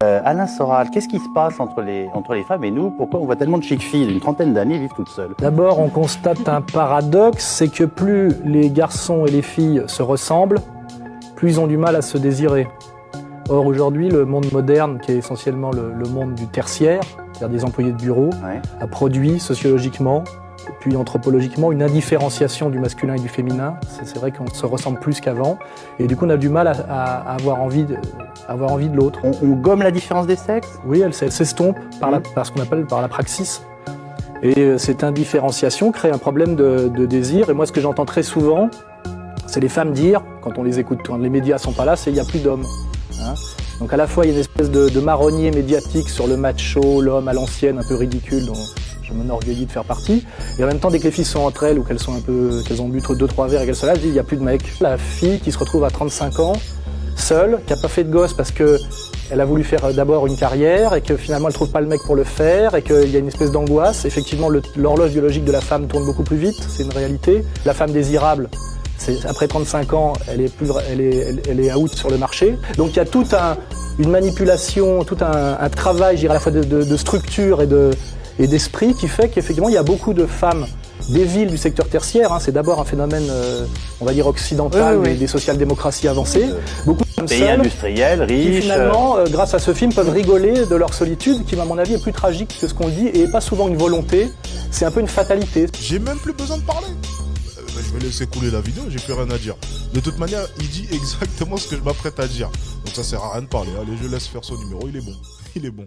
Alain Soral, qu'est-ce qui se passe entre les femmes et nous? Pourquoi on voit tellement de chic filles d'une trentaine d'années vivre toutes seules? D'abord, on constate un paradoxe, c'est que plus les garçons et les filles se ressemblent, plus ils ont du mal à se désirer. Or, aujourd'hui, le monde moderne, qui est essentiellement le monde du tertiaire, c'est-à-dire des employés de bureau, a produit sociologiquement, puis anthropologiquement, une indifférenciation du masculin et du féminin. C'est vrai qu'on se ressemble plus qu'avant, et du coup, on a du mal à avoir envie de l'autre. On gomme la différence des sexes? Oui, elle s'estompe par ce qu'on appelle par la praxis. Et cette indifférenciation crée un problème de désir. Et moi, ce que j'entends très souvent, c'est les femmes dire, quand on les écoute, quand les médias sont pas là, c'est il n'y a plus d'hommes. Hein. Donc à la fois, il y a une espèce de marronnier médiatique sur le macho, l'homme à l'ancienne, un peu ridicule, dont je m'enorgueillis de faire partie. Et en même temps, dès que les filles sont entre elles ou qu'elles ont bu 2-3 verres et qu'elles sont là, elles disent il n'y a plus de mecs. La fille qui se retrouve à 35 ans, seule, qui n'a pas fait de gosse parce qu'elle a voulu faire d'abord une carrière et que finalement elle ne trouve pas le mec pour le faire et qu'il y a une espèce d'angoisse. Effectivement, l'horloge biologique de la femme tourne beaucoup plus vite, c'est une réalité. La femme désirable, après 35 ans, elle est out sur le marché. Donc il y a toute une manipulation, tout un travail, je dirais, à la fois de structure et d'esprit qui fait qu'effectivement il y a beaucoup de femmes des villes du secteur tertiaire, c'est d'abord un phénomène, on va dire, occidental, des social-démocraties avancées. Beaucoup de femmes pays seules, industriels, riches. qui finalement, grâce à ce film, peuvent rigoler de leur solitude, qui, à mon avis, est plus tragique que ce qu'on dit, et pas souvent une volonté, c'est un peu une fatalité. J'ai même plus besoin de parler. Je vais laisser couler la vidéo, j'ai plus rien à dire. De toute manière, il dit exactement ce que je m'apprête à dire. Donc ça sert à rien de parler. Allez, je laisse faire son numéro, il est bon. Il est bon.